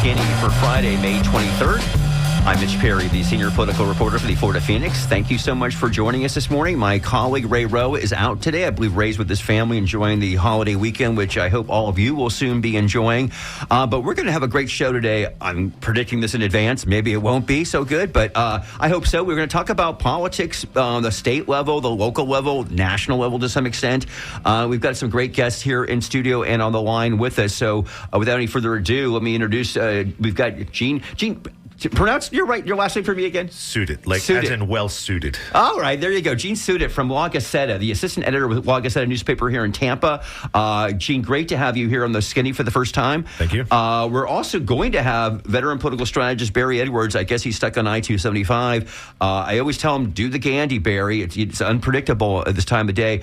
Skinny for Friday, May 23rd. I'm Mitch Perry, the senior political reporter for the Florida Phoenix. Thank you so much for joining us this morning. My colleague Ray Rowe is out today. I believe Ray's with his family enjoying the holiday weekend, which I hope all of you will soon be enjoying. But we're going to have a great show today. I'm predicting this in advance. Maybe it won't be so good, but I hope so. We're going to talk about politics, the state level, the local level, national level to some extent. We've got some great guests here in studio and on the line with us. So without any further ado, let me introduce, we've got Gene, pronounce your last name for me again? Suited, as in well suited. All right, there you go. Gene Suited from La Gaceta, the assistant editor with La Gaceta newspaper here in Tampa. Gene, great to have you here on the Skinny for the first time. Thank you. We're also going to have veteran political strategist Barry Edwards. I guess he's stuck on I-275. I always tell him, do the Gandy, Barry. It's unpredictable at this time of day.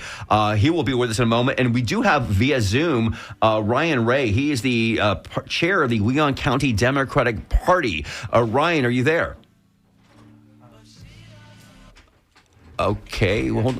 He will be with us in a moment. And we do have via Zoom Ryan Ray. He is the chair of the Leon County Democratic Party. Ryan, are you there? Okay, well,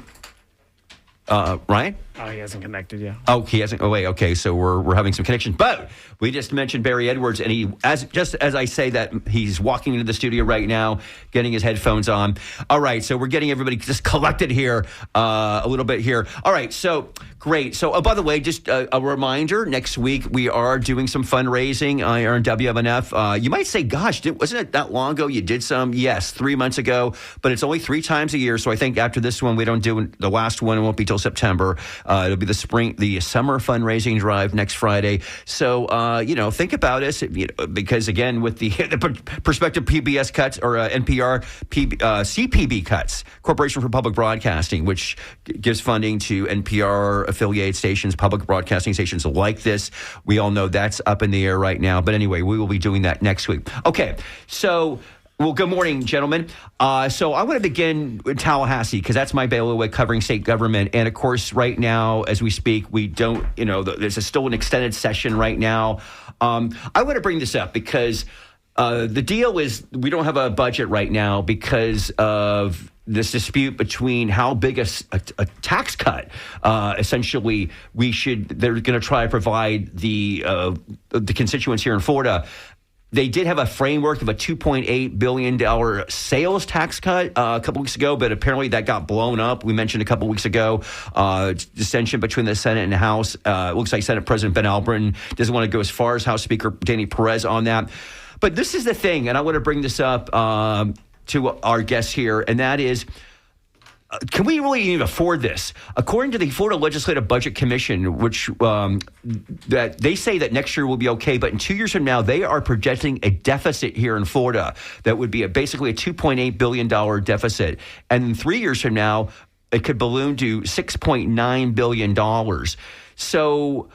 Ryan? Oh, he hasn't connected yet. Oh, he hasn't. Oh, wait. Okay, so we're having some connection. But we just mentioned Barry Edwards, and he, as I say that, he's walking into the studio right now, getting his headphones on. All right, so we're getting everybody just collected here a little bit here. All right, so great. So, by the way, just a reminder: next week we are doing some fundraising here on WMNF. You might say, "Gosh, wasn't it that long ago you did some?" Yes, 3 months ago, but it's only 3 times a year. So I think after this one, we don't do the last one. It won't be till September. It'll be the summer fundraising drive next Friday. So, think about us, because again, with the prospective PBS cuts or NPR, CPB cuts, Corporation for Public Broadcasting, which gives funding to NPR affiliate stations, public broadcasting stations like this. We all know that's up in the air right now. But anyway, we will be doing that next week. Okay, so... Well, good morning, gentlemen. So I want to begin with Tallahassee, because that's my bailiwick covering state government. And, of course, right now, as we speak, we don't, there's still an extended session right now. I want to bring this up because the deal is we don't have a budget right now because of this dispute between how big a tax cut, essentially, they're going to try to provide the constituents here in Florida. They did have a framework of a $2.8 billion sales tax cut a couple weeks ago, but apparently that got blown up. We mentioned a couple weeks ago dissension between the Senate and the House. It looks like Senate President Ben Albritton doesn't want to go as far as House Speaker Danny Perez on that. But this is the thing, and I want to bring this up to our guests here, and that is, can we really even afford this? According to the Florida Legislative Budget Commission, which that they say that next year will be okay, but in 2 years from now, they are projecting a deficit here in Florida that would be basically a $2.8 billion deficit. And in 3 years from now, it could balloon to $6.9 billion. So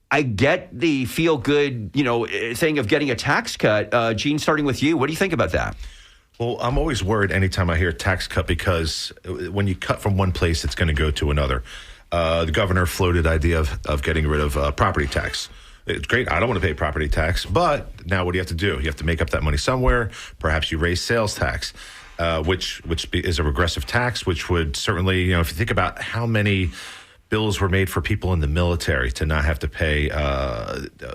I get the feel-good, thing of getting a tax cut. Gene, starting with you, what do you think about that? Well, I'm always worried anytime I hear tax cut, because when you cut from one place, it's going to go to another. The governor floated the idea of getting rid of property tax. It's great. I don't want to pay property tax, but now what do you have to do? You have to make up that money somewhere. Perhaps you raise sales tax, which is a regressive tax, which would certainly, if you think about how many bills were made for people in the military to not have to pay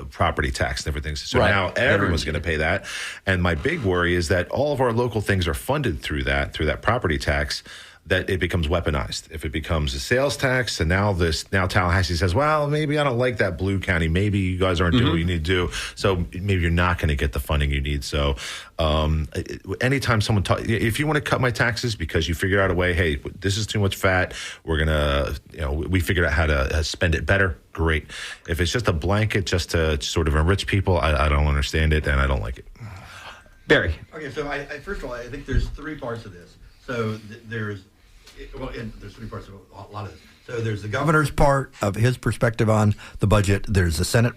property tax and everything. So right. Now everyone's going to pay that. And my big worry is that all of our local things are funded through that property tax, that it becomes weaponized. If it becomes a sales tax, and now Tallahassee says, well, maybe I don't like that Blue County. Maybe you guys aren't doing what you need to do. So maybe you're not going to get the funding you need. So anytime someone if you want to cut my taxes because you figure out a way, hey, this is too much fat, we're going to, we figured out how to spend it better. Great. If it's just a blanket just to sort of enrich people, I don't understand it, and I don't like it. Barry. Okay, so I first of all, I think there's 3 parts of this. So there's 3 parts of a lot of this. So there's the governor's part of his perspective on the budget. There's the Senate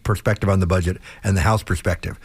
perspective on the budget, and the House perspective.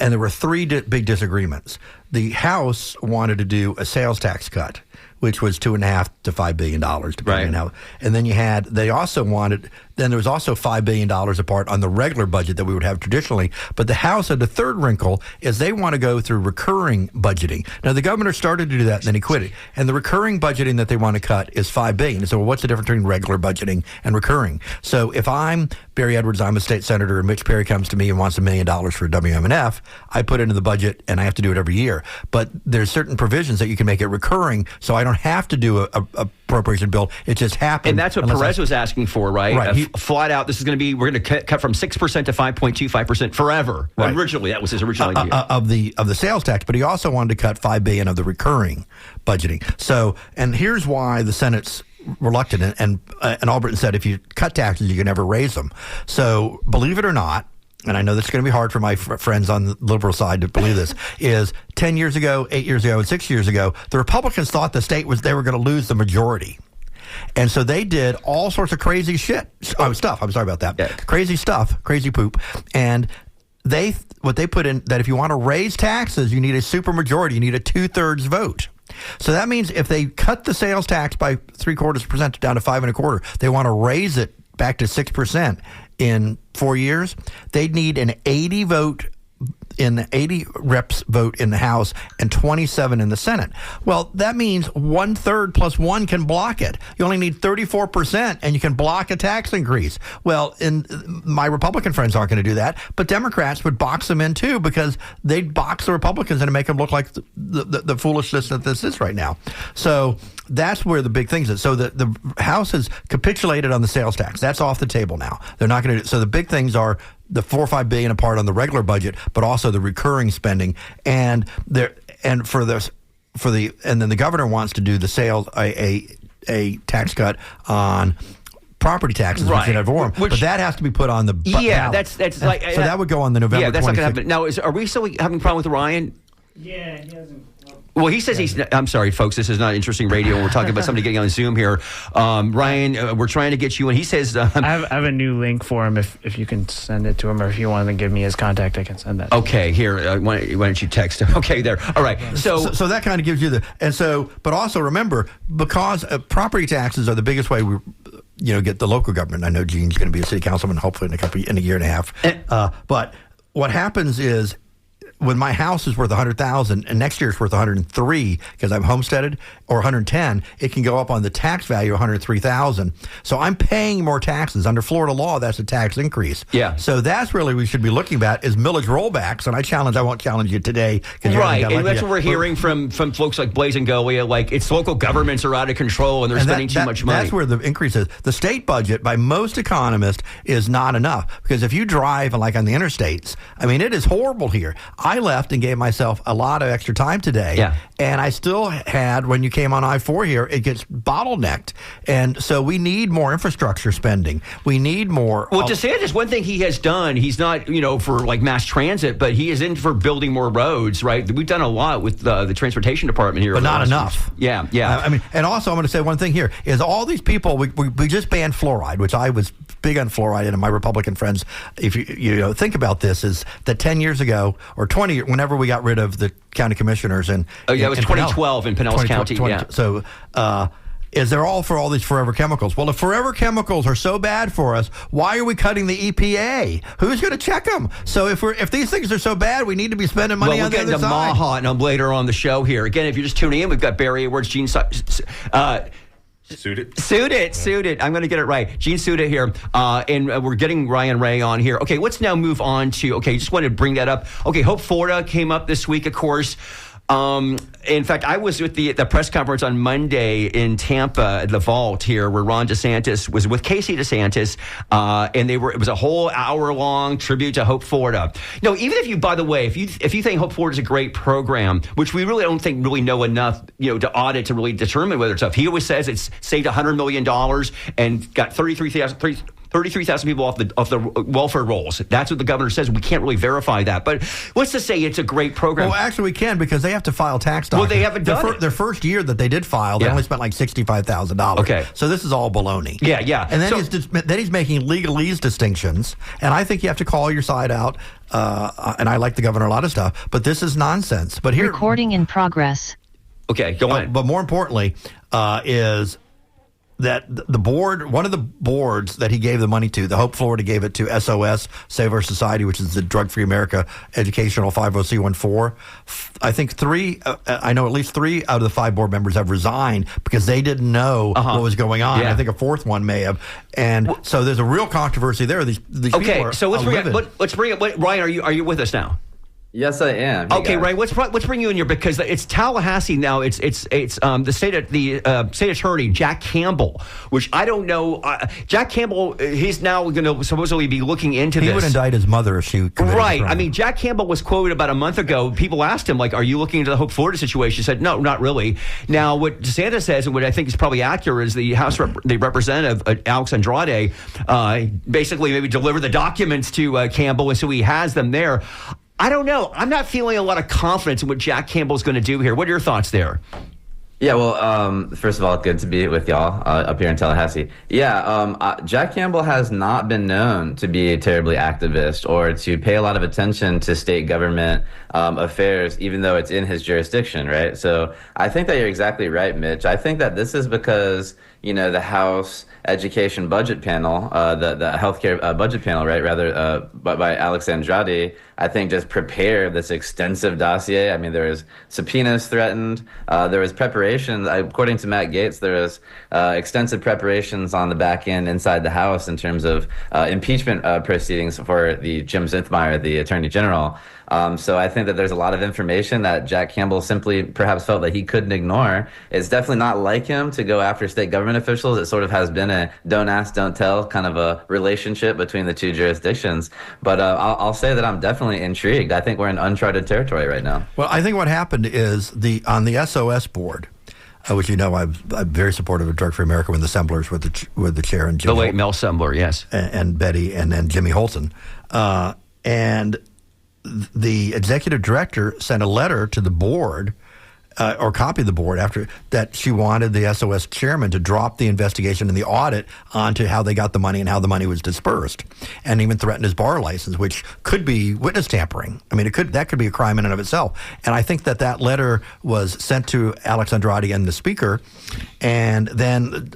And there were 3 big disagreements. The House wanted to do a sales tax cut, which was $2.5 to $5 billion, depending on how. And then they also wanted. Then there was also $5 billion apart on the regular budget that we would have traditionally. But the House had the third wrinkle is they want to go through recurring budgeting. Now the governor started to do that, and then he quit it. And the recurring budgeting that they want to cut is $5 billion. So what's the difference between regular budgeting and recurring? So if I'm Barry Edwards, I'm a state senator, and Mitch Perry comes to me and wants $1 million for WMNF, I put it into the budget, and I have to do it every year. But there's certain provisions that you can make it recurring, so I don't have to do a appropriation bill. It just happens. And that's what Perez was asking for, right? Right. Flat out, this is going to be, we're going to cut from 6% to 5.25% forever. Right. Originally, that was his original idea. Of the sales tax, but he also wanted to cut $5 billion of the recurring budgeting. So, and here's why the Senate's reluctant, and Albritton said if you cut taxes, you can never raise them. So, believe it or not, and I know this is going to be hard for my friends on the liberal side to believe this, is 10 years ago, 8 years ago, and 6 years ago, the Republicans thought the state they were going to lose the majority. And so they did all sorts of crazy stuff. I'm sorry about that. Yeah. Crazy stuff, crazy poop. And what they put in, that if you want to raise taxes, you need a supermajority. You need a 2/3 vote. So that means if they cut the sales tax by 0.75% down to 5.25%, they want to raise it back to 6% in 4 years, they'd need an 80 reps vote in the House and 27 in the Senate. Well, that means 1/3 plus 1 can block it. You only need 34% and you can block a tax increase. Well, my Republican friends aren't going to do that, but Democrats would box them in too, because they'd box the Republicans and make them look like the foolishness that this is right now. So that's where the big things is. So the House has capitulated on the sales tax. That's off the table now. They're not going to. So the big things are the $4 or $5 billion apart on the regular budget, but also the recurring spending, and then the governor wants to do the sales a tax cut on property taxes, right? But that has to be put on the ballot. That's like so that would go on the November. Yeah, that's 26th. not going to happen. Now, are we still having a problem with Ryan? Yeah, he hasn't. Well, he says he's. I'm sorry, folks. This is not interesting radio. We're talking about somebody getting on Zoom here. Ryan, we're trying to get you in. He says. I have a new link for him. If you can send it to him, or if you want to give me his contact, I can send that. Okay, here. Why don't you text him? Okay, there. All right. So that kind of gives you but also remember, because property taxes are the biggest way we get the local government. I know Gene's going to be a city councilman, hopefully in a year and a half. But what happens is, when my house is worth $100,000 and next year it's worth $103 because I'm homesteaded, or $110, it can go up on the tax value of $103,000. So I'm paying more taxes under Florida law. That's a tax increase. Yeah. So that's really we should be looking at is millage rollbacks. And I won't challenge you today. Right, and that's what we're hearing from folks like Blaise and Golia. Like, it's local governments are out of control and they're spending too much money. That's where the increase is. The state budget, by most economists, is not enough, because if you drive like on the interstates, I mean, it is horrible here. I left and gave myself a lot of extra time today, and I still had, when you came on I-4 here, it gets bottlenecked. And so we need more infrastructure spending. We need more. Well, DeSantis, one thing he has done, he's not, for like mass transit, but he is in for building more roads, right? We've done a lot with the transportation department here. But not enough. Yeah. I mean, and also I'm going to say one thing here, is all these people, we just banned fluoride, which I was big on fluoride, and my Republican friends, if you think about this, is that 10 years ago, or 20, whenever we got rid of the county commissioners it was 2012 in Pinellas County. So is they're all for all these forever chemicals. Well, if forever chemicals are so bad for us, why are we cutting the EPA? Who's going to check them? So if these things are so bad, we need to be spending money on the other side. We'll get into Maha and later on the show here. Again, if you're just tuning in, we've got Barry Edwards, Gene Suited. I'm going to get it right. Gene Suited here. And we're getting Ryan Ray on here. Okay, let's now move on to, just wanted to bring that up. Okay, Hope Florida came up this week, of course. In fact, I was with the press conference on Monday in Tampa at the Vault here, where Ron DeSantis was with Casey DeSantis, and it was a whole hour-long tribute to Hope Florida. Even if you, by the way, if you think Hope Florida is a great program, which we really don't think really know enough, to audit to really determine whether it's up. He always says it's saved $100 million and got 33,000 people off the welfare rolls. That's what the governor says. We can't really verify that. But let's just say it's a great program. Well, actually, we can, because they have to file tax documents. Well, they haven't done it. Their first year that they did file, they only spent like $65,000. Okay. So this is all baloney. Yeah. And then he's making legalese distinctions. And I think you have to call your side out. And I like the governor a lot of stuff. But this is nonsense. But here, recording in progress. Okay, go on. But more importantly, is that the board, one of the boards that he gave the money to, the Hope Florida gave it to SOS, Save Our Society, which is the Drug Free America Educational 50C14. I think I know at least 3 out of the 5 board members have resigned because they didn't know what was going on. Yeah. I think a 4th one may have. And so there's a real controversy there. These people are so let's bring it. Ryan, are you with us now? Yes, I am. Hey, okay, guys. Ryan, let's bring you in here because it's Tallahassee now. It's the state attorney Jack Campbell, which I don't know. Jack Campbell, he's now going to supposedly be looking into this. He would indict his mother if she committed Right. a crime. I mean, Jack Campbell was quoted about a month ago. People asked him, like, "Are you looking into the Hope Florida situation?" He said, "No, not really." Now, what DeSantis says, and what I think is probably accurate, is the the representative Alex Andrade basically maybe delivered the documents to Campbell, and so he has them there. I don't know. I'm not feeling a lot of confidence in what Jack Campbell's going to do here. What are your thoughts there? Yeah, well, first of all, good to be with y'all up here in Tallahassee. Yeah, Jack Campbell has not been known to be terribly activist or to pay a lot of attention to state government affairs, even though it's in his jurisdiction, right? So I think that you're exactly right, Mitch. I think that this is because, the House Education Budget Panel, the healthcare budget panel, right, rather, by Alex Andrade, I think just prepared this extensive dossier. I mean, there was subpoenas threatened. There was preparations. According to Matt Gaetz, there was extensive preparations on the back end inside the House in terms of impeachment proceedings for the Jim Zinthmeier, the Attorney General. So I think that there's a lot of information that Jack Campbell simply perhaps felt that he couldn't ignore. It's definitely not like him to go after state government officials. It sort of has been a don't ask, don't tell kind of a relationship between the two jurisdictions. But I'll say that I'm definitely intrigued. I think we're in uncharted territory right now. Well, I think what happened is on the SOS board, which I'm very supportive of Drug Free America when the Semblers with the chair and Jimmy The late Mel Sembler, yes, and Betty, and then Jimmy Holton, and the executive director sent a letter to the board, or copied the board after that. She wanted the SOS chairman to drop the investigation and the audit onto how they got the money and how the money was dispersed, and even threatened his bar license, which could be witness tampering. I mean, that could be a crime in and of itself. And I think that letter was sent to Alex Andrade and the speaker, and then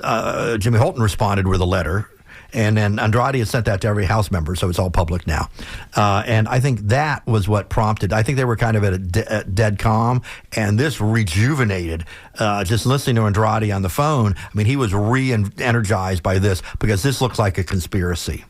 Jimmy Holton responded with a letter. And then Andrade has sent that to every House member, so it's all public now. And I think that was what prompted. I think they were kind of at a dead calm, and this rejuvenated. Just listening to Andrade on the phone, I mean, he was re-energized by this because this looks like a conspiracy.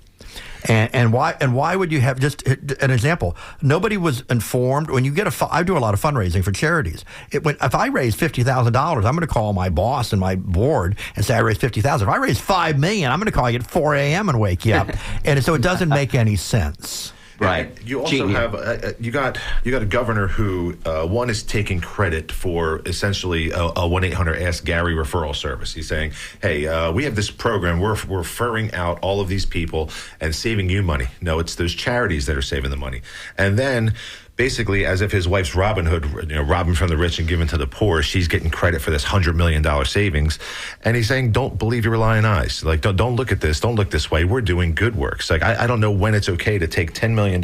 And why would you have, just an example, nobody was informed. When you get I do a lot of fundraising for charities. If I raise $50,000, I'm going to call my boss and my board and say I raised $50,000. If I raise $5 million, I'm going to call you at 4 a.m. and wake you up. And so it doesn't make any sense. Right. You also have you got a governor who one is taking credit for essentially a 1-800-ASK-GARY referral service. He's saying, "Hey, we have this program. We're referring out all of these people and saving you money." No, it's those charities that are saving the money. And then, basically, as if his wife's Robin Hood, robbing from the rich and giving to the poor, she's getting credit for this $100 million savings. And he's saying, don't believe your lying eyes. Like, don't look at this. Don't look this way. We're doing good work. It's like, I don't know when it's okay to take $10 million,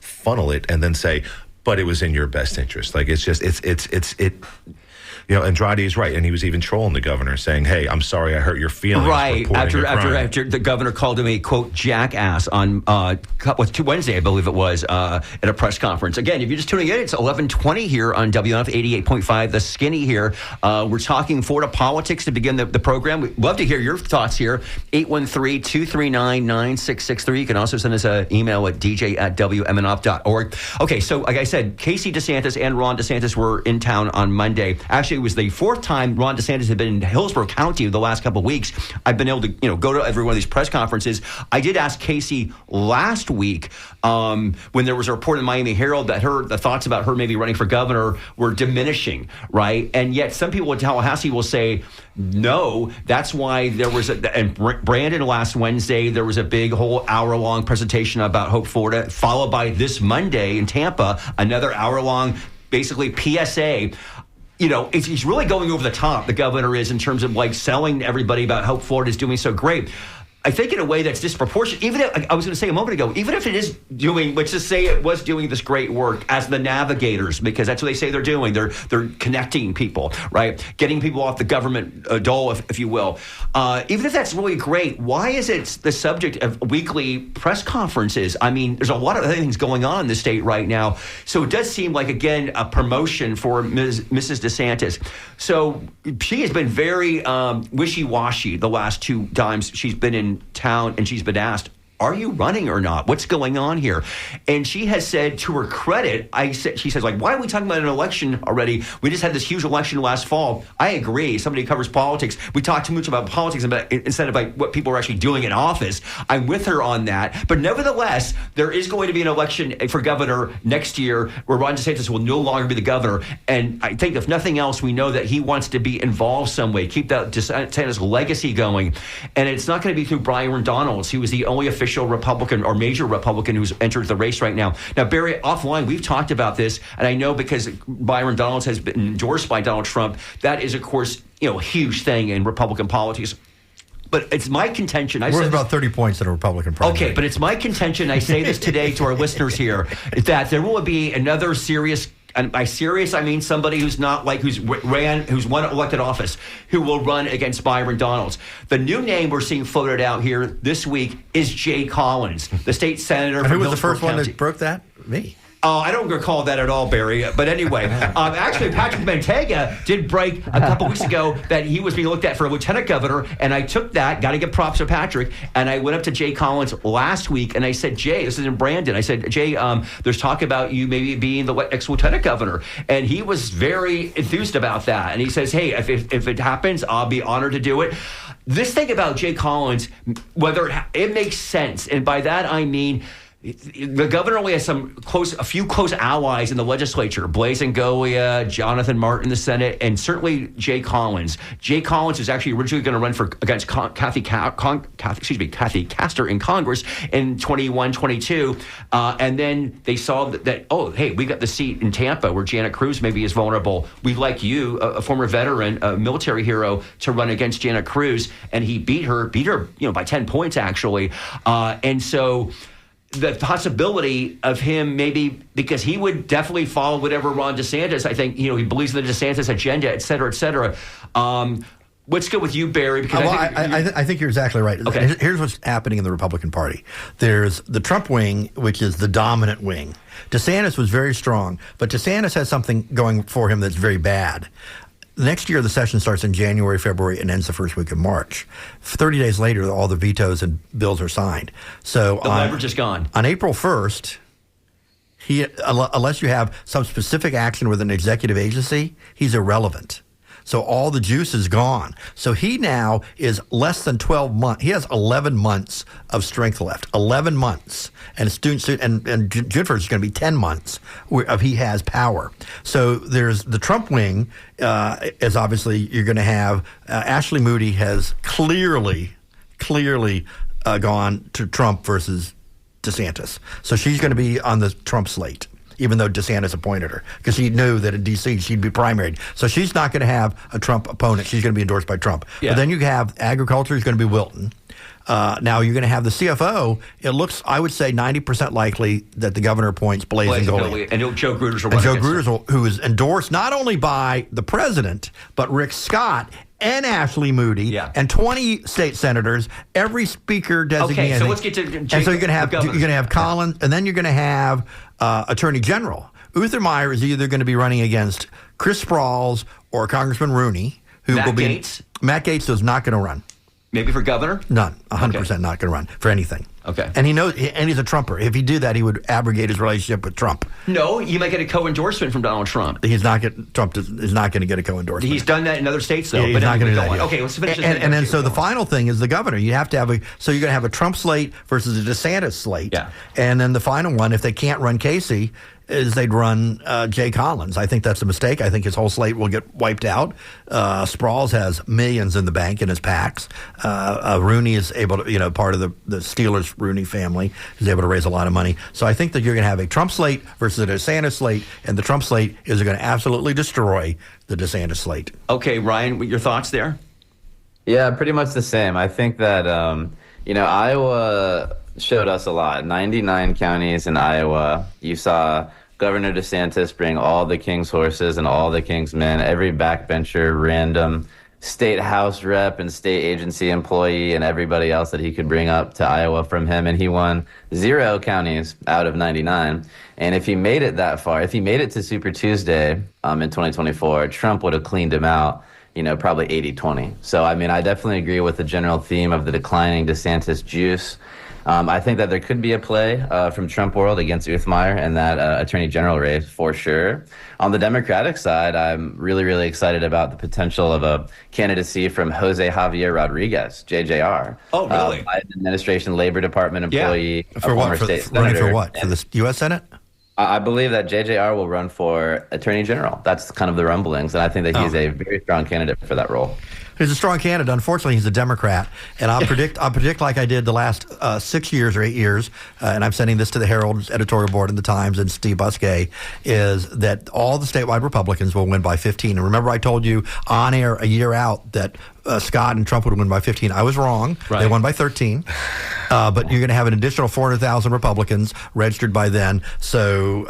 funnel it, and then say, but it was in your best interest. Like, it's just, Andrade is right, and he was even trolling the governor, saying, "Hey, I'm sorry, I hurt your feelings." Right after the governor called him a quote jackass on Wednesday, I believe it was, at a press conference. Again, if you're just tuning in, it's 11:20 here on WNF 88.5. The Skinny here. We're talking Florida politics to begin the program. We'd love to hear your thoughts here. 813-239-9663. You can also send us an email at dj@wmnf.org. Okay, so like I said, Casey DeSantis and Ron DeSantis were in town on Monday. Actually, it was the 4th time Ron DeSantis had been in Hillsborough County the last couple of weeks. I've been able to, go to every one of these press conferences. I did ask Casey last week when there was a report in the Miami Herald that the thoughts about her maybe running for governor were diminishing, right? And yet some people in Tallahassee will say, no, that's why there was and Brandon last Wednesday, there was a big whole hour-long presentation about Hope Florida, followed by this Monday in Tampa, another hour-long, basically PSA. He's really going over the top, the governor is, in terms of like selling everybody about how Florida is doing so great. I think in a way that's disproportionate. Even if, I was going to say a moment ago, even if it is doing, let's just say it was doing this great work as the navigators, because that's what they say they're doing. They're connecting people, right? Getting people off the government dole, if you will. Even if that's really great, why is it the subject of weekly press conferences? I mean, there's a lot of other things going on in the state right now. So it does seem like, again, a promotion for Mrs. DeSantis. So she has been very wishy-washy the last 2 times she's been in town, and she's been asked, are you running or not? What's going on here? And she has said, to her credit, she says, like, why are we talking about an election already? We just had this huge election last fall. I agree. Somebody who covers politics. We talk too much about politics instead of like what people are actually doing in office. I'm with her on that. But nevertheless, there is going to be an election for governor next year where Ron DeSantis will no longer be the governor. And I think if nothing else, we know that he wants to be involved some way, keep that DeSantis legacy going. And it's not going to be through Byron Donalds, who is the only official Republican or major Republican who's entered the race right now. Now, Barry, offline, we've talked about this, and I know because Byron Donalds has been endorsed by Donald Trump, that is, of course, a huge thing in Republican politics. But it's my contention. We're about 30 points in a Republican primary. Okay, but it's my contention, I say this today to our listeners here, that there will be another serious, and by serious, I mean somebody who's not like, who's won elected office, who will run against Byron Donalds. The new name we're seeing floated out here this week is Jay Collins, the state senator. And who was the first one that broke that? Me. Oh, I don't recall that at all, Barry. But anyway, actually, Patrick Bentayga did break a couple weeks ago that he was being looked at for a lieutenant governor, and I took that, got to give props to Patrick, and I went up to Jay Collins last week, and I said, Jay, this is in Brandon. I said, Jay, there's talk about you maybe being the ex-lieutenant governor. And he was very enthused about that. And he says, hey, if it happens, I'll be honored to do it. This thing about Jay Collins, whether it makes sense, and by that I mean, the governor only has a few close allies in the legislature: Blaise Ngolia, Jonathan Martin in the Senate, and certainly Jay Collins. Jay Collins was actually originally going to run against Kathy Castor in Congress in 21-22, and then they saw that oh, hey, we got the seat in Tampa where Janet Cruz maybe is vulnerable. We'd like you, a former veteran, a military hero, to run against Janet Cruz, and he beat her, by 10 points actually, and so. The possibility of him maybe, because he would definitely follow whatever Ron DeSantis, I think, he believes in the DeSantis agenda, et cetera, et cetera. Let's go with you, Barry. Because I think you're exactly right. Okay. Here's what's happening in the Republican Party. There's the Trump wing, which is the dominant wing. DeSantis was very strong, but DeSantis has something going for him that's very bad. Next year, the session starts in January, February, and ends the first week of March. 30 days later, all the vetoes and bills are signed. So the leverage is gone. On April 1st, unless you have some specific action with an executive agency, he's irrelevant. So all the juice is gone. So he now is less than 12 months. He has 11 months of strength left. 11 months. And Jennifer is going to be 10 months of he has power. So there's the Trump wing is obviously you're going to have Ashley Moody has clearly gone to Trump versus DeSantis. So she's going to be on the Trump slate, even though DeSantis appointed her, because he knew that in D.C. she'd be primaried. So she's not going to have a Trump opponent. She's going to be endorsed by Trump. Yeah. But then you have agriculture is going to be Wilton. Now you're going to have the CFO. It looks, I would say, 90% likely that the governor appoints Blaise Ngolia. And Joe Gruters will run. And Joe Gruters, who is endorsed not only by the president, but Rick Scott and Ashley Moody and 20 state senators, every speaker designated. Okay, so let's get to and so you're going to have Collins, and then you're going to have Attorney General. Uthermeyer is either going to be running against Chris Sprawls or Congressman Rooney, who will be. Gaetz? Matt Gaetz is not going to run. Maybe for governor? None. 100% not going to run for anything. Okay. And he knows, and he's a Trumper. If he did that, he would abrogate his relationship with Trump. No, you might get a co-endorsement from Donald Trump. Trump is not going to get a co-endorsement. He's done that in other states, though. Yeah, he's not going to do that. Okay, let's finish this. And then, so the final thing is the governor. You have to have so you're going to have a Trump slate versus a DeSantis slate. Yeah. And then the final one, if they can't run Casey, is they'd run Jay Collins. I think that's a mistake. I think his whole slate will get wiped out. Sprawls has millions in the bank in his PACs. Rooney is able to, part of the Steelers Rooney family is able to raise a lot of money. So I think that you're going to have a Trump slate versus a DeSantis slate, and the Trump slate is going to absolutely destroy the DeSantis slate. Okay, Ryan, your thoughts there? Yeah, pretty much the same. I think that Iowa showed us a lot. 99 counties in Iowa. You saw Governor DeSantis bring all the king's horses and all the king's men, every backbencher, random state house rep and state agency employee and everybody else that he could bring up to Iowa from him. And he won 0 counties out of 99. And if he made it that far, if he made it to Super Tuesday in 2024, Trump would have cleaned him out, probably 80-20. So, I definitely agree with the general theme of the declining DeSantis juice. I think that there could be a play from Trump world against Uthmeier and that attorney general race for sure. On the Democratic side, I'm really, really excited about the potential of a candidacy from Jose Javier Rodriguez, JJR. Oh, really? Biden administration Labor Department employee. Yeah. For what? Running for what? For the U.S. Senate? I believe that JJR will run for attorney general. That's kind of the rumblings, and I think that he's a very strong candidate for that role. He's a strong candidate. Unfortunately, he's a Democrat, and I'll predict like I did the last 6 years or 8 years, and I'm sending this to the Herald's editorial board and the Times and Steve Busquet, is that all the statewide Republicans will win by 15. And remember, I told you on air a year out that Scott and Trump would win by 15. I was wrong. Right. They won by 13. But you're going to have an additional 400,000 Republicans registered by then. So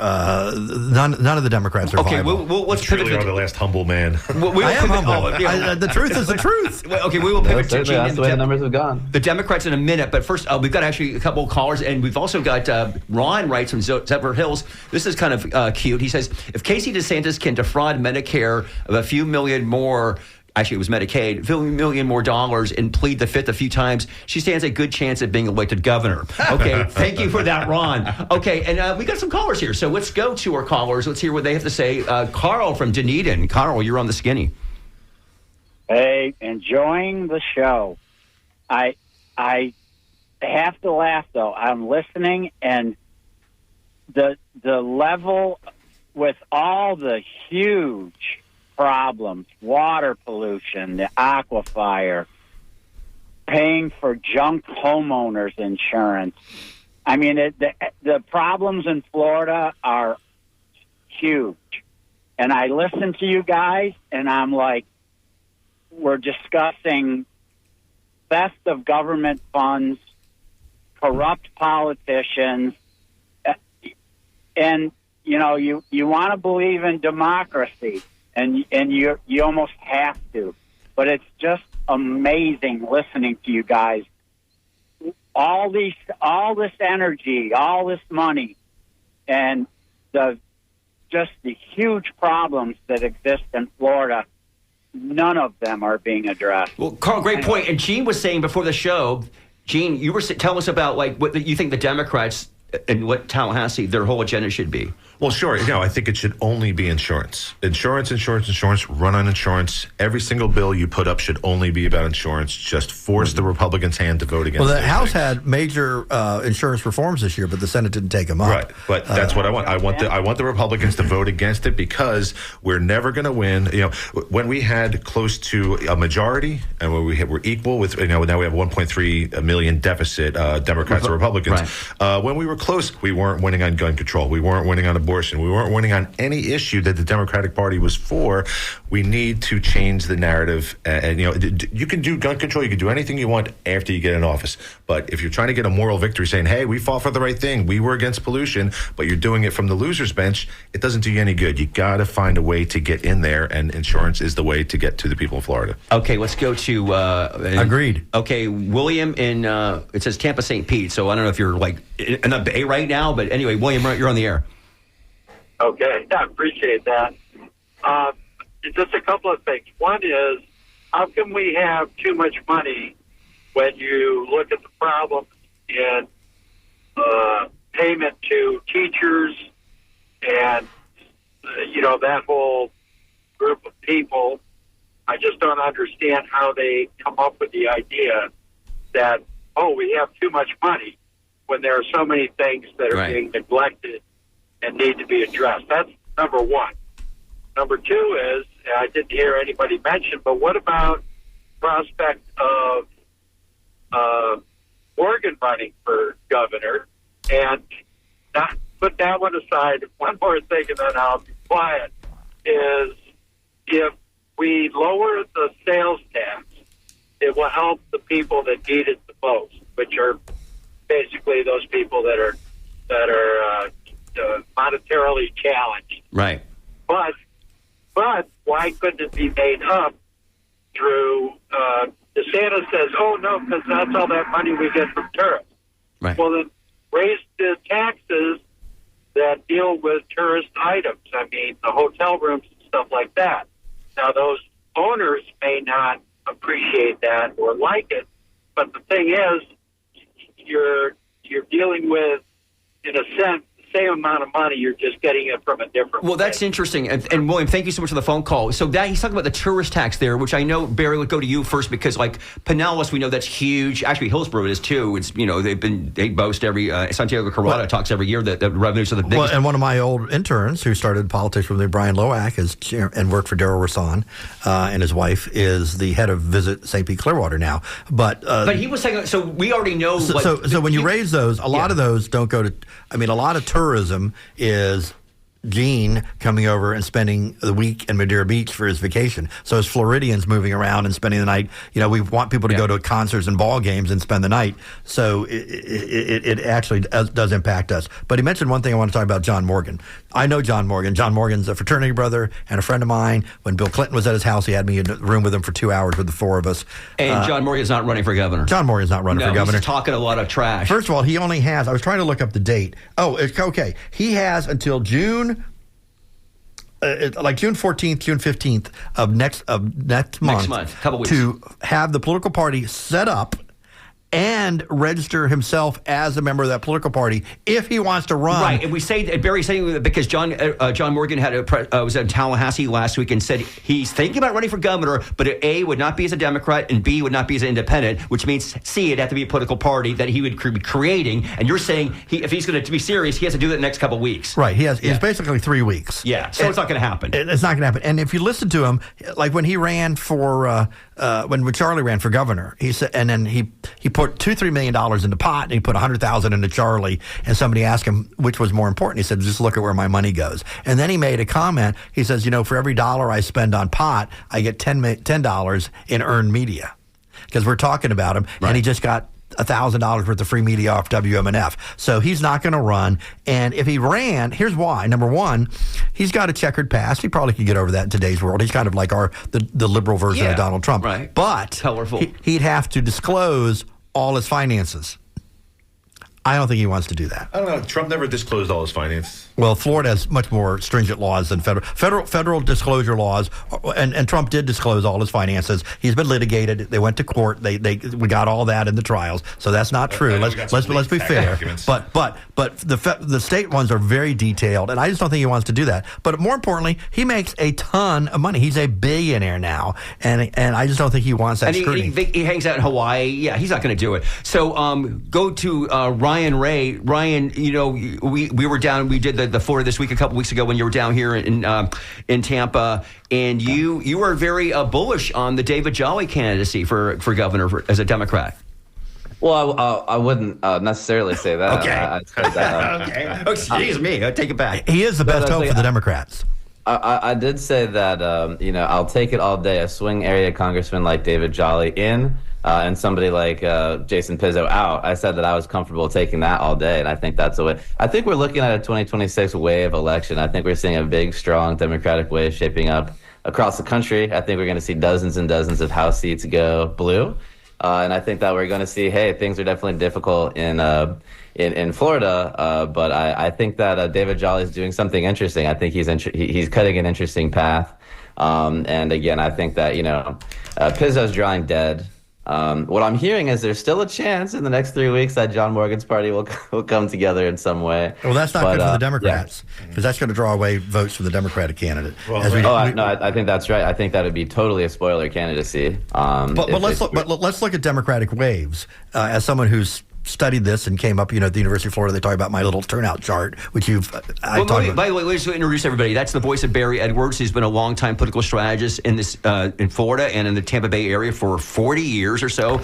none of the Democrats are viable. Let's pivot. Really are the last humble man. I am humble. The truth is the truth. Okay, we will pivot to Gene. That's the way the numbers have gone. The Democrats in a minute. But first, we've got actually a couple of callers, and we've also got Ron writes from Zephyrhills Hills. This is kind of cute. He says, if Casey DeSantis can defraud Medicare of a few million more, actually it was Medicaid, $1 million more dollars and plead the fifth a few times, she stands a good chance at being elected governor. Okay, thank you for that, Ron. Okay, and we got some callers here, so let's go to our callers. Let's hear what they have to say. Carl from Dunedin. Carl, you're on the Skinny. Hey, enjoying the show. I have to laugh, though. I'm listening, and the level with all the huge problems, water pollution, the aquifer, paying for junk homeowners insurance. I mean, the problems in Florida are huge. And I listen to you guys, and I'm like, we're discussing theft of government funds, corrupt politicians, and, you want to believe in democracy. And you almost have to, but it's just amazing listening to you guys. All this energy, all this money, and the huge problems that exist in Florida. None of them are being addressed. Well, Carl, great point. And Gene was saying before the show, Gene, you were telling us about what you think the Democrats and what Tallahassee, their whole agenda should be. Well, sure. I think it should only be insurance. Insurance, run on insurance. Every single bill you put up should only be about insurance. Just force the Republicans' hand to vote against it. Well, the House had major insurance reforms this year, but the Senate didn't take them up. Right, but that's what I want. I want the Republicans to vote against it because we're never going to win. When we had close to a majority and when we were equal with, now we have 1.3 million deficit, Democrats and Republicans. Right. When we were close, we weren't winning on gun control. We weren't winning on abortion. We weren't winning on any issue that the Democratic Party was for. We need to change the narrative. And you can do gun control. You can do anything you want after you get in office. But if you're trying to get a moral victory saying, hey, we fought for the right thing, we were against pollution, but you're doing it from the loser's bench, it doesn't do you any good. You got to find a way to get in there, and insurance is the way to get to the people of Florida. Okay, let's go to... Agreed. Okay, William in, it says Tampa St. Pete, so I don't know if you're in the Bay right now, but anyway, William, you're on the air. Okay, I appreciate that. Just a couple of things. One is, how can we have too much money when you look at the problem in payment to teachers and, that whole group of people? I just don't understand how they come up with the idea that, we have too much money when there are so many things that are being neglected and need to be addressed. That's number one. Number two is, I didn't hear anybody mention, but what about prospect of Morgan running for governor? And not put that one aside. One more thing, and then I'll be quiet, is if we lower the sales tax, it will help the people that need it the most, which are basically those people that are monetarily challenged. Right. But why couldn't it be made up through? DeSantis says, "Oh no, because that's all that money we get from tourists." Right. Well, then raise the taxes that deal with tourist items. I mean, the hotel rooms and stuff like that. Now, those owners may not appreciate that or like it, but the thing is, you're dealing with, in a sense, the same amount of money. You're just getting it from a different Well, that's place. interesting. And William, thank you so much for the phone call. So that he's talking about the tourist tax there, which I know, Barry, would go to you first because, like, Pinellas, we know that's huge. Actually, Hillsborough is too. It's, they boast every, Santiago Carrata talks every year that the revenues are the biggest. Well, and one of my old interns who started politics with me, Brian Loack, and worked for Darrell Rasan, and his wife is the head of Visit St. Pete Clearwater now. But he was saying, so we already know. So when you raise those, a lot of those don't go to. I mean, a lot of tourism is Gene coming over and spending the week in Madeira Beach for his vacation. So as Floridians moving around and spending the night, we want people to go to concerts and ball games and spend the night. So it actually does impact us. But he mentioned one thing I want to talk about, John Morgan. I know John Morgan. John Morgan's a fraternity brother and a friend of mine. When Bill Clinton was at his house, he had me in a room with him for 2 hours with the four of us. And John Morgan's not running for governor. John Morgan's not running for governor. He's talking a lot of trash. First of all, he only has, I was trying to look up the date. Oh, it's okay. He has until June 14th, June 15th of next month, couple weeks, to have the political party set up and register himself as a member of that political party if he wants to run. Right, and we say Barry's saying that because John Morgan was in Tallahassee last week and said he's thinking about running for governor, but A, would not be as a Democrat, and B, would not be as an independent, which means C, it'd have to be a political party that he would be creating. And you're saying if he's going to be serious, he has to do that in the next couple of weeks. Right, it's basically 3 weeks. Yeah, so it's not going to happen. It's not going to happen. And if you listen to him, like when he ran for when Charlie ran for governor, he said, and then he put $2-3 million into pot, and he put $100,000 into Charlie. And somebody asked him which was more important. He said, "Just look at where my money goes." And then he made a comment. He says, "For every dollar I spend on pot, I get $10 in earned media," because we're talking about him, and he just got $1,000 worth of free media off WMNF. So he's not going to run. And if he ran, here's why. Number one, he's got a checkered past. He probably could get over that in today's world. He's kind of like the liberal version of Donald Trump. Right. But colorful. He'd have to disclose all his finances. I don't think he wants to do that. I don't know. Trump never disclosed all his finances. Well, Florida has much more stringent laws than federal disclosure laws, and Trump did disclose all his finances. He's been litigated. They went to court. We got all that in the trials. So that's not true. Let's be fair. But the state ones are very detailed, and I just don't think he wants to do that. But more importantly, he makes a ton of money. He's a billionaire now, and I just don't think he wants that scrutiny. He hangs out in Hawaii. Yeah, he's not going to do it. So go to Ryan Ray. Ryan, we were down. We did the Florida This Week a couple weeks ago when you were down here in Tampa, and you were very bullish on the David Jolly candidacy for governor as a Democrat. Well, I wouldn't necessarily say that. Okay. I'd say that. Okay. Oh, excuse me. I take it back. He is the best hope for the Democrats. I did say that, I'll take it all day. A swing area congressman like David Jolly in, and somebody like Jason Pizzo out. I said that I was comfortable taking that all day, and I think that's the way. I think we're looking at a 2026 wave election. I think we're seeing a big, strong Democratic wave shaping up across the country. I think we're going to see dozens and dozens of House seats go blue. And I think that we're going to see, things are definitely difficult in Florida, but I think that David Jolly is doing something interesting. I think he's cutting an interesting path. And again, I think that, Pizzo's drawing dead. What I'm hearing is there's still a chance in the next 3 weeks that John Morgan's party will come together in some way. Well, that's not good for the Democrats, because that's going to draw away votes for the Democratic candidate. Well, I think that's right. I think that would be totally a spoiler candidacy. But let's look at Democratic waves. As someone who's studied this and came up, at the University of Florida, they talk about my little turnout chart, which By the way, let's introduce everybody. That's the voice of Barry Edwards. He's been a longtime political strategist in Florida and in the Tampa Bay area for 40 years or so.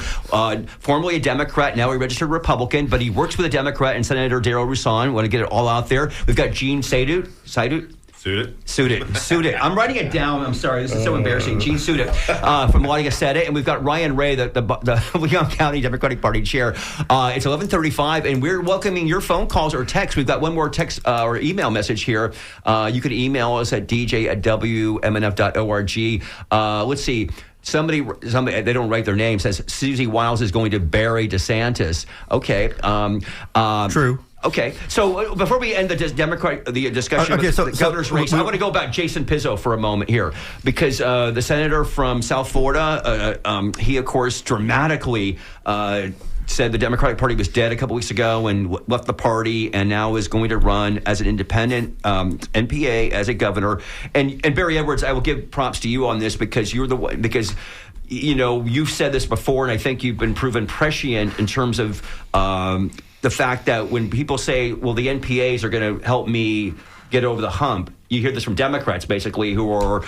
Formerly a Democrat, now a registered Republican, but he works with a Democrat and Senator Darrell Rasan. Want to get it all out there. We've got Gene Saidut. Suit it. I'm writing it down. I'm sorry. This is so embarrassing. Gene Sudik from Waunagasetta. And we've got Ryan Ray, the Leon County Democratic Party chair. It's 11:35, and we're welcoming your phone calls or texts. We've got one more text or email message here. You can email us at dj@wmnf.org. Let's see. Somebody, they don't write their name, says Susie Wiles is going to bury DeSantis. Okay. True. Okay, so before we end the discussion of the governor's race, I want to go about Jason Pizzo for a moment here, because the senator from South Florida, he, of course, dramatically said the Democratic Party was dead a couple weeks ago and left the party, and now is going to run as an independent NPA as a governor. And Barry Edwards, I will give props to you on this, because you're the one, because you've said this before, and I think you've been proven prescient in terms of the fact that when people say, well, the NPAs are going to help me get over the hump, you hear this from Democrats, basically, who are,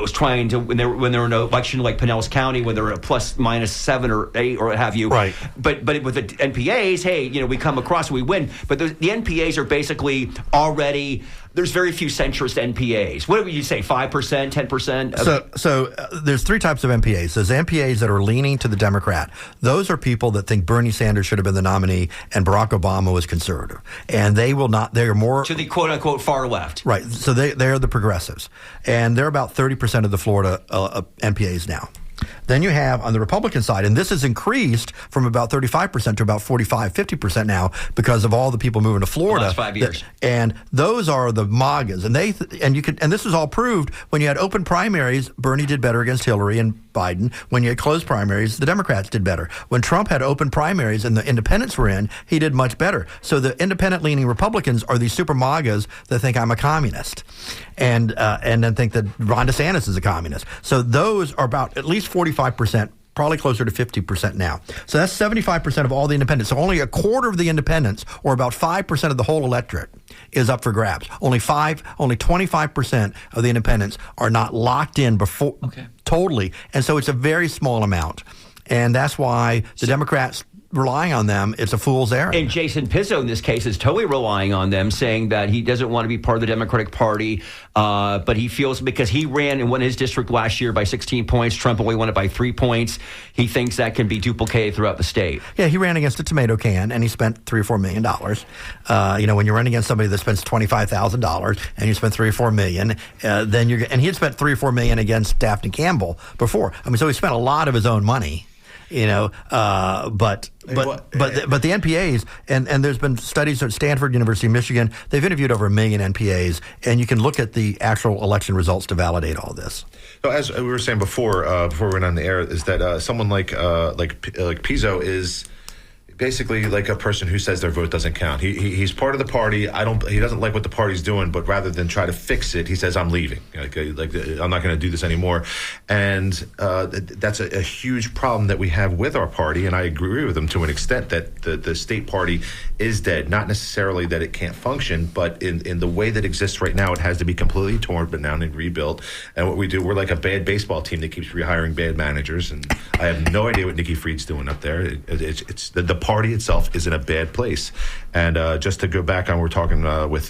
trying to, when they're in an election like Pinellas County, when they're at plus minus 7 or 8 or what have you. Right. But with the NPAs, hey, we come across, we win. But the NPAs are basically already, there's very few centrist NPAs. What would you say, 5%, 10%? So there's three types of NPAs. There's NPAs that are leaning to the Democrat. Those are people that think Bernie Sanders should have been the nominee and Barack Obama was conservative. And they will not, they are more... To the quote-unquote far left. Right. So they're the progressives. And they're about 30% of the Florida NPAs now. Then you have on the Republican side, and this has increased from about 35% to about 45, 50% now because of all the people moving to Florida. The last 5 years. And those are the MAGAs. And and this was all proved when you had open primaries, Bernie did better against Hillary and Biden. When you had closed primaries, the Democrats did better. When Trump had open primaries and the independents were in, he did much better. So the independent-leaning Republicans are these super MAGAs that think I'm a communist and then think that Ron DeSantis is a communist. So those are about at least 45%, probably closer to 50% now. So that's 75% of all the independents. So only a quarter of the independents, or about 5% of the whole electorate, is up for grabs. Only 25% of the independents are not locked in before totally. And so it's a very small amount. And that's why the Democrats relying on them, it's a fool's errand. And Jason Pizzo, in this case, is totally relying on them, saying that he doesn't want to be part of the Democratic Party, but he feels because he ran and won his district last year by 16 points, Trump only won it by 3 points, he thinks that can be duplicated throughout the state. Yeah, he ran against a tomato can, and he spent $3 or $4 million. When you run against somebody that spends $25,000 and you spend $3 or $4 million, then and he had spent $3 or $4 million against Daphne Campbell before. I mean, so he spent a lot of his own money. But the NPAs, and there's been studies at Stanford, University of Michigan, they've interviewed over 1 million NPAs, and you can look at the actual election results to validate all this. So as we were saying before we went on the air, is that someone like Pizzo is basically like a person who says their vote doesn't count. He's part of the party. He doesn't like what the party's doing, but rather than try to fix it, he says, I'm leaving. Like I'm not going to do this anymore. And that's a huge problem that we have with our party. And I agree with him to an extent that the state party is dead. Not necessarily that it can't function, but in the way that exists right now, it has to be completely torn down and rebuilt. And what we do, we're like a bad baseball team that keeps rehiring bad managers. And I have no idea what Nikki Fried's doing up there. It's the party itself is in a bad place. And just to go back on, we're talking with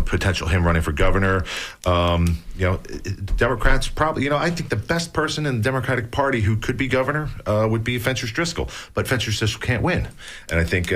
potential him running for governor. Democrats probably, I think the best person in the Democratic Party who could be governor would be Fences Driscoll, but Fences Driscoll can't win. And I think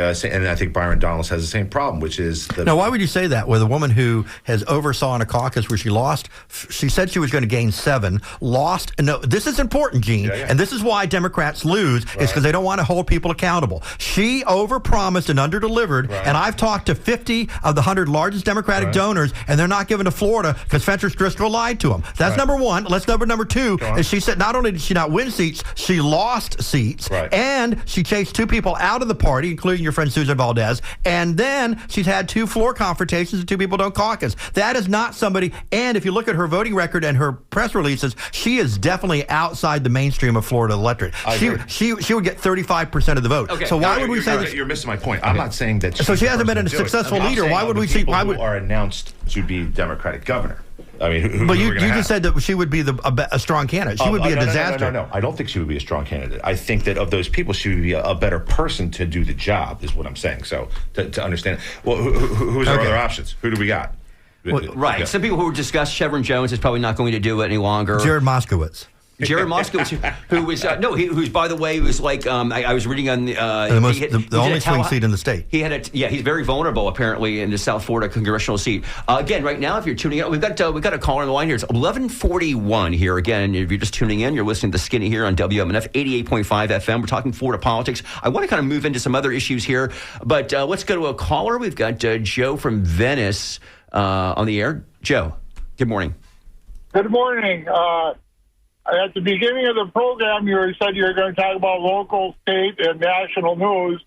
Byron Donalds has the same problem, which is Now, why would you say that? With a woman who has oversaw in a caucus where she lost, she said she was going to gain 7, lost. No, this is important, Gene, and this is why Democrats lose, is because they don't want to hold people accountable. She overpromised and underdelivered, and I've talked to 50 of the 100 largest Democratic donors, and they're not giving to Florida because Fences Driscoll lied to them. That's number one. Let's number two. And she said not only did she not win seats, she lost seats, and she chased 2 people out of the party, including your friend Susan Valdez, and then she's had 2 floor confrontations and 2 people don't caucus. That is not somebody, and if you look at her voting record and her press releases, she is definitely outside the mainstream of Florida electorate. She would get 35% of the vote. Okay. So why would we say that? You're missing my point. I'm not saying that. So she hasn't been a successful leader. Why would we see? Why would are announced to be Democratic governor? I mean, but you just said that she would be a strong candidate. She would be a disaster. No. I don't think she would be a strong candidate. I think that of those people, she would be a better person to do the job, is what I'm saying. So to understand, well, who's our other options? Who do we got? Right. Yeah. Some people who discuss Chevron Jones is probably not going to do it any longer. Jared Moskowitz. Jared Moskowitz, who was who's by the way was like I was reading on The only swing seat in the state. He's very vulnerable apparently in the South Florida congressional seat. Again, right now, if you're tuning in, we've got a caller on the line here. It's 11:41 here. Again, if you're just tuning in, you're listening to Skinny here on WMNF 88.5 FM. We're talking Florida politics. I want to kind of move into some other issues here, but let's go to a caller. We've got Joe from Venice on the air. Joe, good morning. Good morning. At the beginning of the program, you said you were going to talk about local, state, and national news.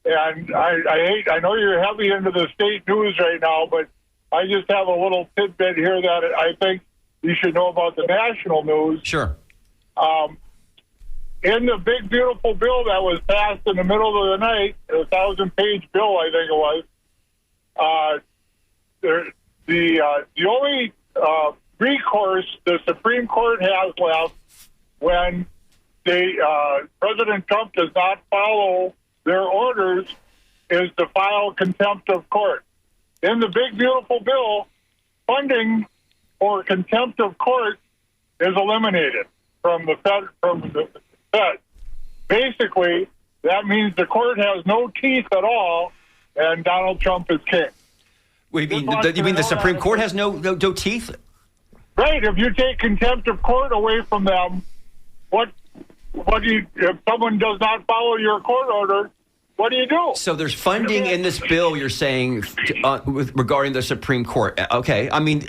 And I know you're heavy into the state news right now, but I just have a little tidbit here that I think you should know about the national news. Sure. In the big, beautiful bill that was passed in the middle of the night, a 1,000-page bill, I think it was, the only recourse the Supreme Court has left when President Trump does not follow their orders is to file contempt of court. In the big, beautiful bill, funding for contempt of court is eliminated from the Fed. Basically, that means the court has no teeth at all, and Donald Trump is king. You mean the Supreme Court has no teeth? Right. If you take contempt of court away from them, if someone does not follow your court order, what do you do? So there's funding in this bill, you're saying, regarding the Supreme Court. Okay. I mean,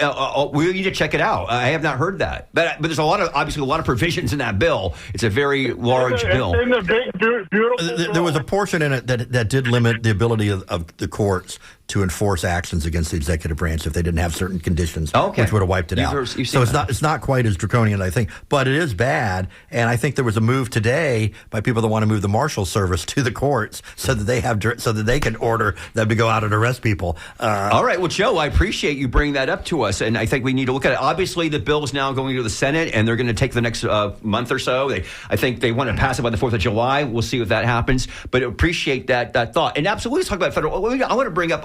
we need to check it out. I have not heard that. But there's obviously a lot of provisions in that bill. It's a very large bill. In the big, beautiful There was a portion in it that did limit the ability of the courts to enforce actions against the executive branch if they didn't have certain conditions, which would have wiped it out. So it's not quite as draconian, I think, but it is bad. And I think there was a move today by people that want to move the Marshal Service to the courts so that they can order them to go out and arrest people. All right, well, Joe, I appreciate you bringing that up to us, and I think we need to look at it. Obviously, the bill is now going to the Senate, and they're going to take the next month or so. I think they want to pass it by the 4th of July. We'll see if that happens, but appreciate that thought. And absolutely, let's talk about federal. I want to bring up,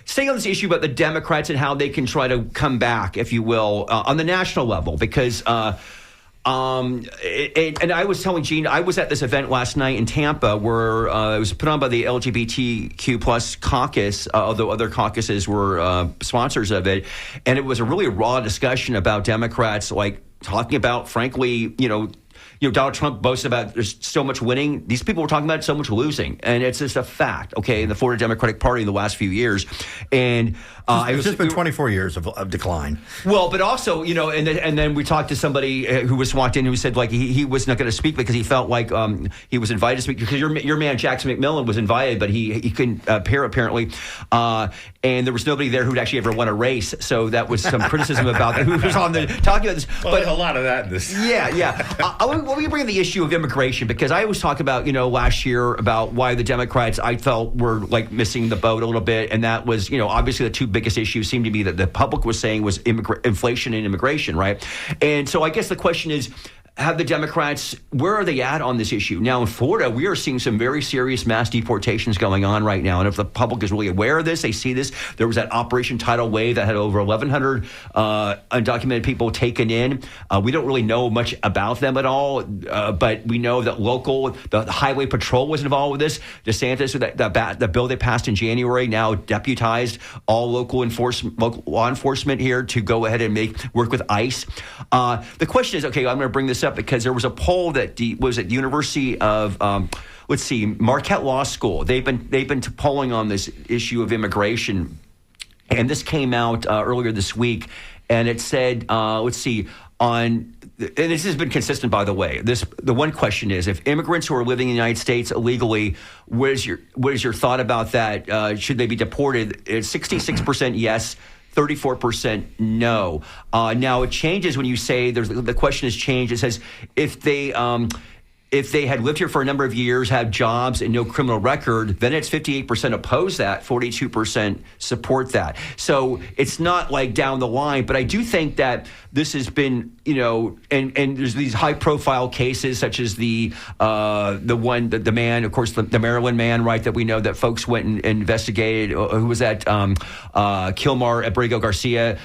staying on this issue about the Democrats and how they can try to come back, if you will, on the national level, because and I was telling Gene, I was at this event last night in Tampa where it was put on by the LGBTQ plus caucus, although other caucuses were sponsors of it, and it was a really raw discussion about Democrats, like talking about, frankly, Donald Trump boasts about there's so much winning. These people were talking about so much losing, and it's just a fact. In the Florida Democratic Party in the last few years, and it's just been 24 years of decline. Well, but also, and then we talked to somebody who was swapped in who said like he was not going to speak because he felt like he was invited to speak because your man Jackson McMillan was invited, but he couldn't appear apparently, and there was nobody there who'd actually ever won a race. So that was some criticism about who was on the talking about this. Well, but there's a lot of that in this. Yeah. Let me bring in the issue of immigration because I always talk about last year about why the Democrats I felt were like missing the boat a little bit, and that was obviously the two biggest issues seemed to be that the public was saying was inflation and immigration, right? And so I guess the question is, have the Democrats, where are they at on this issue? Now in Florida, we are seeing some very serious mass deportations going on right now. And if the public is really aware of this, they see this. There was that Operation Tidal Wave that had over 1,100 undocumented people taken in. We don't really know much about them at all, but we know that the Highway Patrol was involved with this. DeSantis, the bill they passed in January, now deputized all local law enforcement here to go ahead and work with ICE. The question is, I'm going to bring this up because there was a poll that was at the University of Marquette Law School. They've been polling on this issue of immigration, and this came out earlier this week, and it said, and this has been consistent, by the way. The one question is, if immigrants who are living in the United States illegally, what is your thought about that? Should they be deported? It's 66% yes. 34% no. Now it changes when you say the question has changed. It says if they if they had lived here for a number of years, had jobs and no criminal record, then it's 58% oppose that, 42% support that. So it's not like down the line, but I do think that this has been, and there's these high profile cases such as the man, of course, the Maryland man, right, that we know that folks went and investigated. Who was that? Kilmar Abrego Garcia.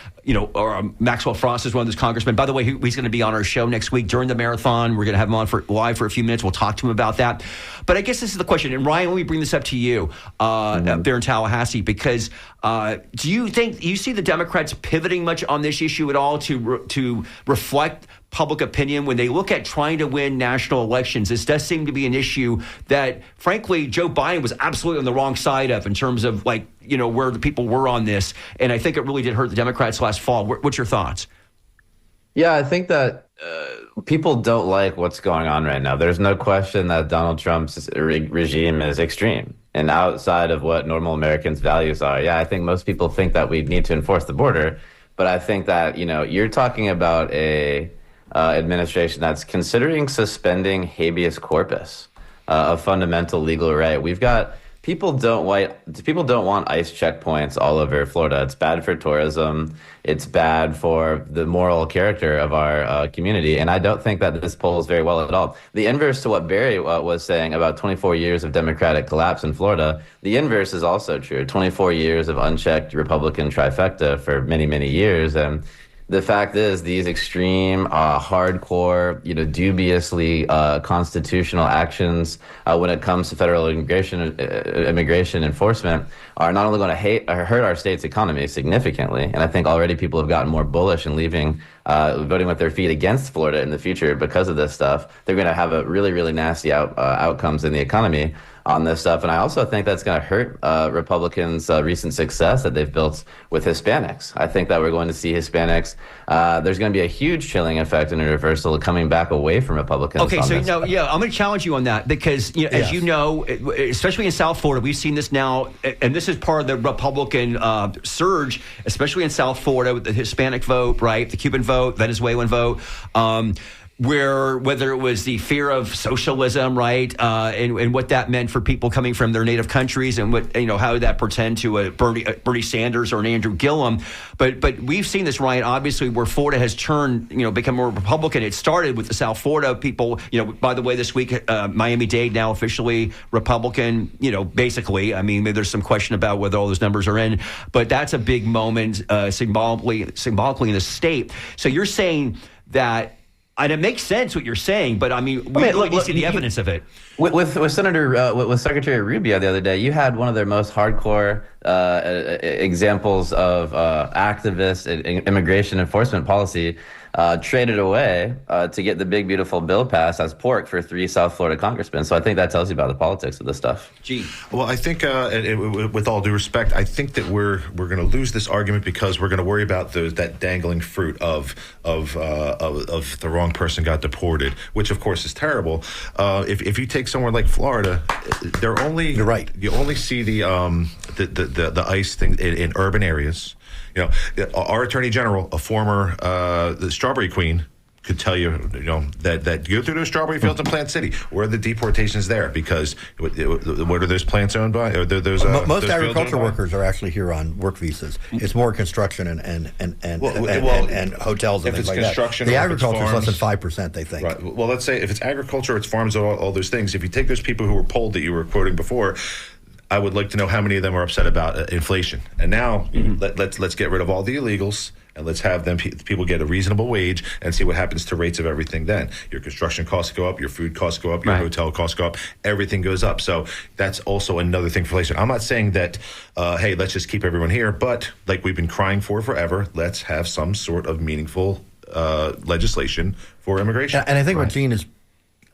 Or Maxwell Frost is one of those congressmen. By the way, he's going to be on our show next week during the marathon. We're going to have him on live for a few minutes. We'll talk to him about that. But I guess this is the question. And Ryan, let me bring this up to you up there in Tallahassee, because do you see the Democrats pivoting much on this issue at all to reflect public opinion when they look at trying to win national elections? This does seem to be an issue that, frankly, Joe Biden was absolutely on the wrong side of in terms of where the people were on this. And I think it really did hurt the Democrats last fall. What's your thoughts? Yeah, I think that people don't like what's going on right now. There's no question that Donald Trump's regime is extreme and outside of what normal Americans' values are. Yeah, I think most people think that we need to enforce the border. But I think that, you're talking about a administration that's considering suspending habeas corpus, a fundamental legal right. We've got people don't want ICE checkpoints all over Florida. It's bad for tourism. It's bad for the moral character of our community. And I don't think that this polls very well at all. The inverse to what Barry was saying about 24 years of Democratic collapse in Florida, the inverse is also true. 24 years of unchecked Republican trifecta for many, many years. And the fact is, these extreme, hardcore, dubiously constitutional actions when it comes to federal immigration enforcement are not only going to hurt our state's economy significantly, and I think already people have gotten more bullish and leaving, voting with their feet against Florida in the future because of this stuff. They're going to have a really, really nasty outcomes in the economy on this stuff. And I also think that's going to hurt Republicans' recent success that they've built with Hispanics. I think that we're going to see Hispanics. There's going to be a huge chilling effect and a reversal coming back away from Republicans. Okay, so I'm going to challenge you on that because, as you know, especially in South Florida, we've seen this now, and this is part of the Republican surge, especially in South Florida with the Hispanic vote, right, the Cuban vote, Venezuelan vote. Whether it was the fear of socialism, right, and what that meant for people coming from their native countries, and what how did that portend to a Bernie Sanders or an Andrew Gillum, but we've seen this, Ryan, obviously where Florida has turned, become more Republican. It started with the South Florida people. By the way, this week Miami-Dade now officially Republican. Basically, I mean, there's some question about whether all those numbers are in, but that's a big moment symbolically in the state. So you're saying that. And it makes sense what you're saying, but I mean, we really need to see the evidence of it. With Secretary Rubio the other day, you had one of their most hardcore examples of activist immigration enforcement policy traded away to get the big, beautiful bill passed as pork for 3 South Florida congressmen. So I think that tells you about the politics of this stuff. Gee. Well, I think, with all due respect, I think that we're going to lose this argument because we're going to worry about that dangling fruit of the wrong person got deported, which of course is terrible. If you take somewhere like Florida, you're right. You only see the ICE thing in urban areas. Our Attorney General, a former the Strawberry Queen, could tell you, that you go through those strawberry fields in Plant City, where are the deportations there? Because what are those plants owned by? Most agriculture workers are actually here on work visas. It's more construction and hotels and things like that. The agriculture is less than 5%, they think. Right. Well, let's say if it's agriculture, it's farms, all those things. If you take those people who were polled that you were quoting before, I would like to know how many of them are upset about inflation. And now let's get rid of all the illegals and let's have people get a reasonable wage and see what happens to rates of everything then. Your construction costs go up, your food costs go up, your hotel costs go up, everything goes up. So that's also another thing for inflation. I'm not saying that, hey, let's just keep everyone here, but like we've been crying for forever, let's have some sort of meaningful legislation for immigration. And I think what Gene is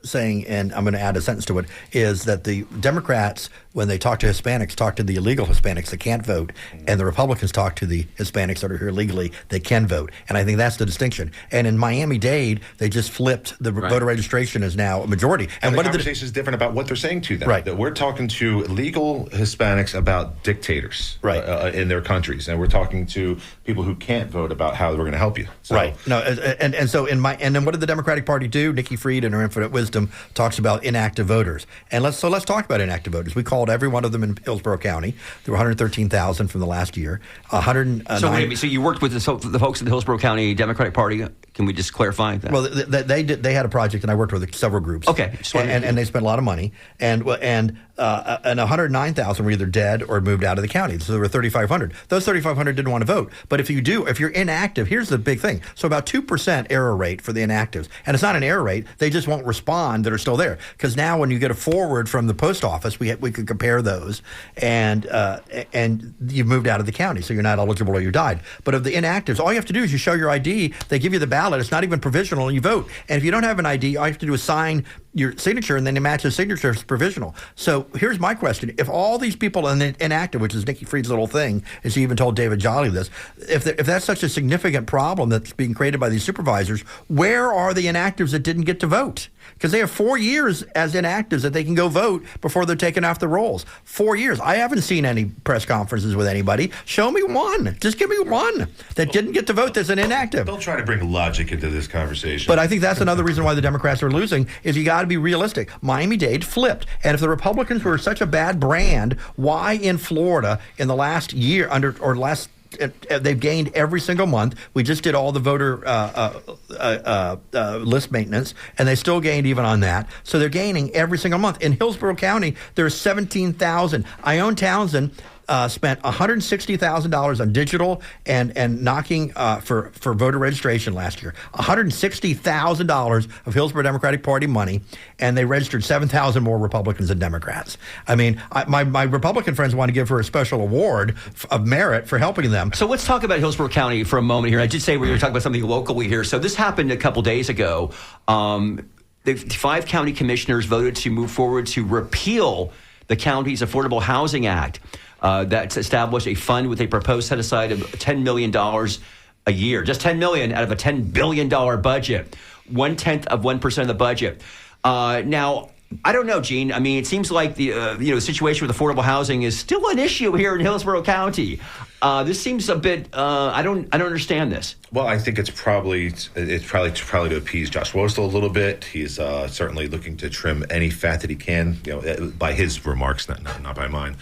saying, and I'm going to add a sentence to it, is that the Democrats, when they talk to Hispanics, talk to the illegal Hispanics that can't vote, and the Republicans talk to the Hispanics that are here legally that can vote. And I think that's the distinction. And in Miami-Dade, they just flipped the voter registration is now a majority. And the conversation is different about what they're saying to them. Right. That we're talking to legal Hispanics about dictators in their countries, and we're talking to people who can't vote about how we're going to help you. So. Right. No, and so then what did the Democratic Party do? Nikki Fried, in her infinite wisdom, wisdom talks about inactive voters. And let's talk about inactive voters. We called every one of them in Hillsborough County. There were 113,000 from the last year. So wait a minute. So you worked with the folks in the Hillsborough County Democratic Party. Can we just clarify that? Well, they had a project, and I worked with several groups. Okay, and they spent a lot of money, and 109,000 were either dead or moved out of the county. So there were 3,500. Those 3,500 didn't want to vote. But if you're inactive, here's the big thing. So about 2% error rate for the inactives, and it's not an error rate. They just won't respond that are still there. Because now when you get a forward from the post office, we could compare those, and you've moved out of the county, so you're not eligible or you died. But of the inactives, all you have to do is you show your ID. They give you the ballot. It's not even provisional, and you vote. And if you don't have an ID, all you have to do is sign your signature, and then they match the signature as provisional. So here's my question. If all these people are inactive, which is Nikki Fried's little thing, and she even told David Jolly this, if that's such a significant problem that's being created by these supervisors, where are the inactives that didn't get to vote? Because they have 4 years as inactives that they can go vote before they're taken off the rolls. 4 years. I haven't seen any press conferences with anybody. Show me one. Just give me one that didn't get to vote that's an inactive. Don't try to bring logic into this conversation. But I think that's another reason why the Democrats are losing is you got to be realistic. Miami-Dade flipped. And if the Republicans were such a bad brand, why in Florida in the last year they've gained every single month. We just did all the voter list maintenance, and they still gained even on that. So they're gaining every single month. In Hillsborough County, there's 17,000. Ione Townsend spent $160,000 on digital and knocking for voter registration last year. $160,000 of Hillsborough Democratic Party money, and they registered 7,000 more Republicans than Democrats. I mean, my Republican friends want to give her a special award of merit for helping them. So let's talk about Hillsborough County for a moment here. I did say we were talking about something locally here. So this happened a couple days ago. The 5 county commissioners voted to move forward to repeal the county's Affordable Housing Act. That's established a fund with a proposed set aside of $10 million a year. Just $10 million out of a $10 billion budget. 0.1% of 1% of the budget. Now, I don't know, Gene. I mean, it seems like the situation with affordable housing is still an issue here in Hillsborough County. This seems a bit. I don't understand this. Well, I think it's probably to appease Josh Wostel a little bit. He's certainly looking to trim any fat that he can, by his remarks, not by mine.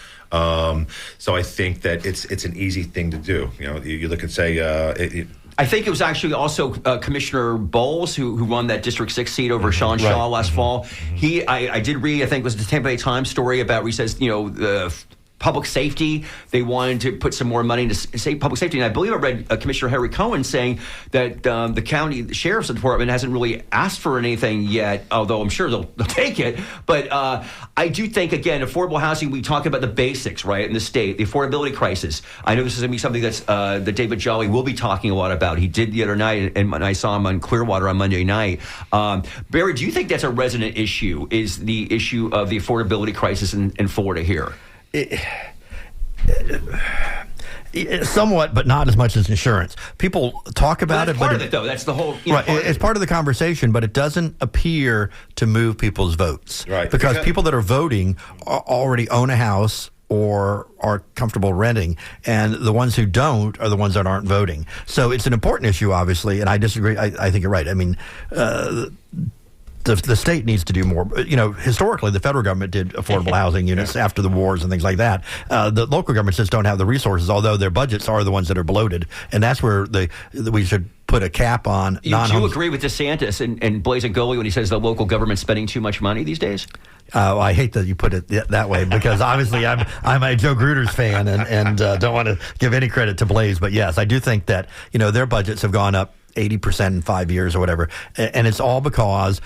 So I think that it's an easy thing to do. You look and say. I think it was actually also Commissioner Bowles who won that District 6 seat over Sean Shaw last fall. I did read, I think it was the Tampa Bay Times story about where he says, public safety, they wanted to put some more money into save public safety. And I believe I read Commissioner Harry Cohen saying that the county sheriff's department hasn't really asked for anything yet, although I'm sure they'll take it. But I do think, again, affordable housing, we talk about the basics, right, in the state, the affordability crisis. I know this is going to be something that David Jolly will be talking a lot about. He did the other night, and I saw him on Clearwater on Monday night. Barry, do you think that's a resident issue, is the issue of the affordability crisis in Florida here? Somewhat, but not as much as insurance. People talk about that's part of it, though. That's the whole. Right. It's part of the conversation, but it doesn't appear to move people's votes. Right. Because people that are voting already own a house or are comfortable renting, and the ones who don't are the ones that aren't voting. So it's an important issue, obviously, and I disagree. I think you're right. I mean, the state needs to do more. Historically, the federal government did affordable housing units after the wars and things like that. The local governments just don't have the resources, although their budgets are the ones that are bloated. And that's where we should put a cap on non-homes. Do you agree with DeSantis and Blazing Goli when he says the local government's spending too much money these days? I hate that you put it that way, because obviously I'm a Joe Gruters fan and don't want to give any credit to Blaze. But yes, I do think that their budgets have gone up 80% in 5 years or whatever, and it's all because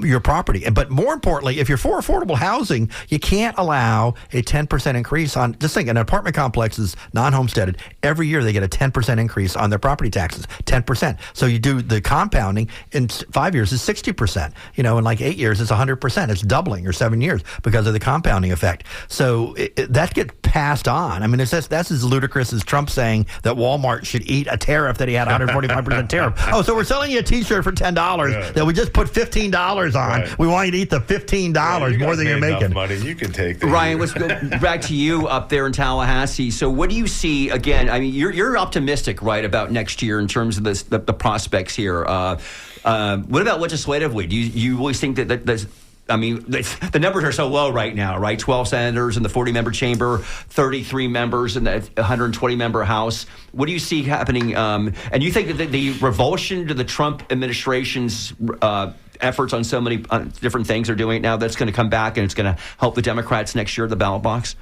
your property. But more importantly, if you're for affordable housing, you can't allow a 10% increase on, just think, an apartment complex is non-homesteaded. Every year they get a 10% increase on their property taxes, 10%. So you do the compounding, in 5 years is 60%. In like 8 years, it's 100%. It's doubling, or 7 years, because of the compounding effect. So that gets passed on. I mean, that's as ludicrous as Trump saying that Walmart should eat a tariff that he had 145% tariff. Oh, so we're selling you a T-shirt for $10 that we just put $15 on. Right. We want you to eat the $15 more than you're making. Money. You can take the Ryan, let's go back to you up there in Tallahassee. So, what do you see again? I mean, you're optimistic, right, about next year in terms of the prospects here. What about legislatively? Do you really think that I mean, the numbers are so low right now, right? 12 senators in the 40-member chamber, 33 members in the 120-member House. What do you see happening? And you think that the revulsion to the Trump administration's efforts on so many different things they're doing now, that's going to come back and it's going to help the Democrats next year at the ballot box?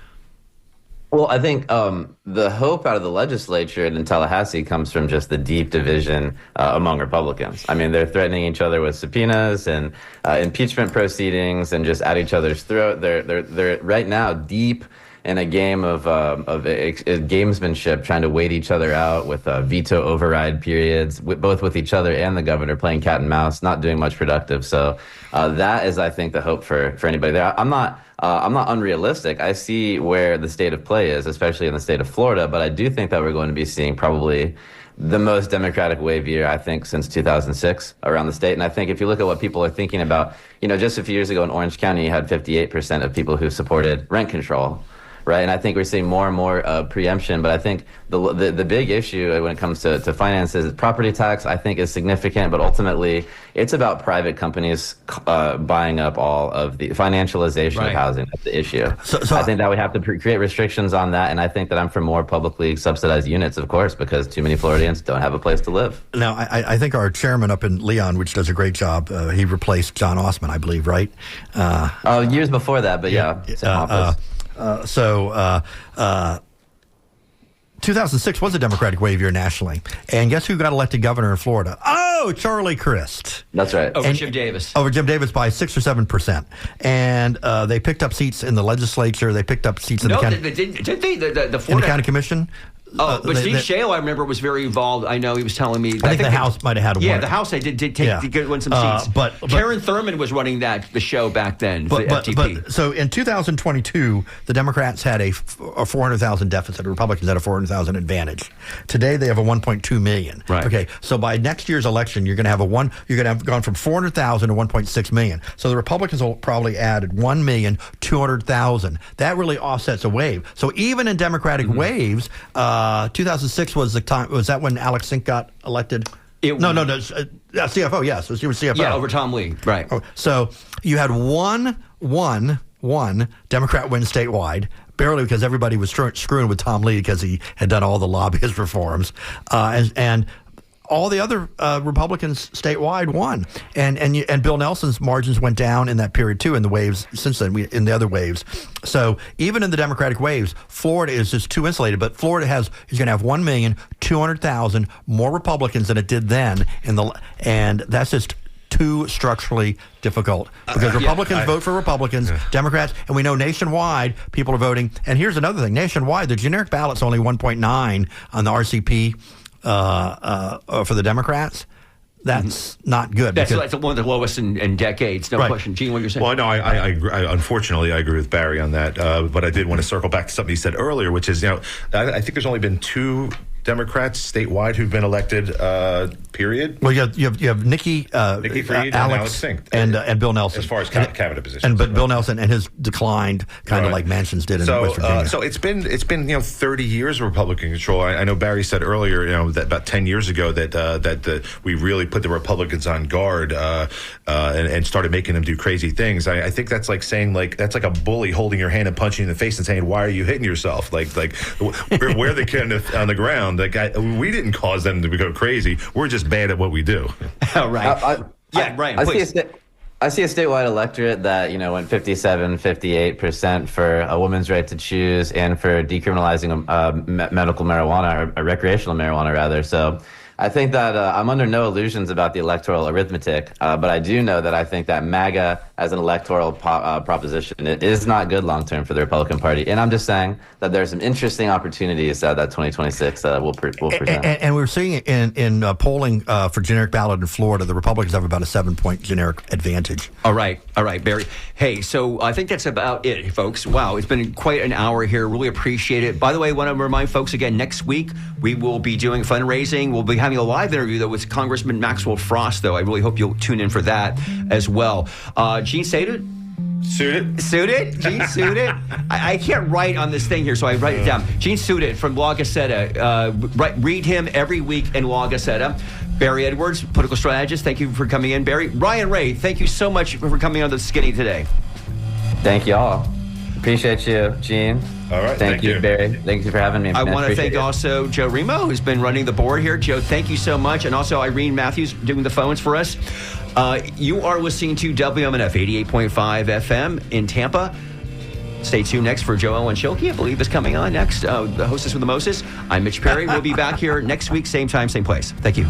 Well, I think the hope out of the legislature in Tallahassee comes from just the deep division among Republicans. I mean, they're threatening each other with subpoenas and impeachment proceedings and just at each other's throat. They're right now deep in a game of gamesmanship, trying to wait each other out with veto override periods, both with each other and the governor, playing cat and mouse, not doing much productive. So that is, I think, the hope for anybody there. I'm not unrealistic. I see where the state of play is, especially in the state of Florida, but I do think that we're going to be seeing probably the most Democratic wave year, I think, since 2006 around the state. And I think if you look at what people are thinking about, just a few years ago in Orange County, you had 58% of people who supported rent control. Right, and I think we're seeing more and more preemption. But I think the big issue when it comes to finances, property tax, I think is significant. But ultimately, it's about private companies buying up all of the financialization of housing. That's the issue. So I think that we have to create restrictions on that. And I think that I'm for more publicly subsidized units, of course, because too many Floridians don't have a place to live. Now, I think our chairman up in Leon, which does a great job, he replaced John Osman, I believe, right? Years before that, but same office. 2006 was a Democratic wave year nationally. And guess who got elected governor in Florida? Oh, Charlie Crist. That's right. Over Jim Davis. Over Jim Davis by 6 or 7%. And they picked up seats in the legislature. They picked up seats in the county. Didn't they? The Florida in the county commission. Oh, but Steve Shale, I remember, was very involved. I know he was telling me. I think the House might have had one. Yeah, the House, they did win some seats. But Karen Thurman was running the show back then, the FTP. So in 2022, the Democrats had a 400,000 deficit. The Republicans had a 400,000 advantage. Today, they have a 1.2 million. Right. Okay. So by next year's election, you're going to have gone from 400,000 to 1.6 million. So the Republicans will probably add 1,200,000. That really offsets a wave. So even in Democratic waves, 2006 was the time. Was that when Alex Sink got elected? CFO. Yes, he was CFO. Yeah, over Tom Lee. Right. So you had one Democrat win statewide, barely because everybody was screwing with Tom Lee because he had done all the lobbyist reforms, and all the other Republicans statewide won, and Bill Nelson's margins went down in that period too. In the waves since then, in the other waves. So even in the Democratic waves, Florida is just too insulated. But Florida is going to have 1,200,000 more Republicans than it did then, and that's just too structurally difficult because Republicans vote for Republicans, Democrats, and we know nationwide people are voting. And here's another thing: nationwide, the generic ballot's only 1.9 on the RCP. For the Democrats, that's not good. That's one of the lowest in decades, no question. Gene, what you're saying? Well, no, I agree. Unfortunately, I agree with Barry on that. But I did want to circle back to something he said earlier, which is, I think there's only been 2 Democrats statewide who've been elected. Period. Well, you have Nikki Fried, Alex Sink, and Bill Nelson as far as cabinet positions. But Bill Nelson and his declined, kind of like Manchin's did in West Virginia. So it's been 30 years of Republican control. I know Barry said earlier, that about 10 years ago that we really put the Republicans on guard and started making them do crazy things. I think that's like saying that's like a bully holding your hand and punching you in the face and saying, "Why are you hitting yourself?" Like we're the kid on the ground. We didn't cause them to go crazy. We're just bad at what we do. All right. Brian, please. I see a statewide electorate that, went 58% for a woman's right to choose and for decriminalizing medical marijuana, or recreational marijuana, rather. So I think that I'm under no illusions about the electoral arithmetic, but I do know that I think that MAGA as an electoral proposition, it is not good long-term for the Republican Party. And I'm just saying that there are some interesting opportunities that 2026 will present. And we're seeing it in polling for generic ballot in Florida. The Republicans have about a 7-point generic advantage. All right, Barry. Hey, so I think that's about it, folks. Wow, it's been quite an hour here. Really appreciate it. By the way, I want to remind folks again, next week we will be doing fundraising. We'll be having a live interview, though, with Congressman Maxwell Frost, though. I really hope you'll tune in for that as well. Gene Suited? Suited? Gene Suited? I can't write on this thing here, so I write it down. Gene Suited from La Gazzetta. Read him every week in La Gazzetta. Barry Edwards, political strategist, thank you for coming in, Barry. Ryan Ray, thank you so much for coming on the Skinny today. Thank y'all. Appreciate you, Gene. All right. Thank you, Barry. Thank you for having me. I want to thank also Joe Remo, who's been running the board here. Joe, thank you so much. And also Irene Matthews doing the phones for us. You are listening to WMNF 88.5 FM in Tampa. Stay tuned next for Joe Ellen Schilke, I believe, is coming on next. The hostess with the Moses. I'm Mitch Perry. We'll be back here next week, same time, same place. Thank you.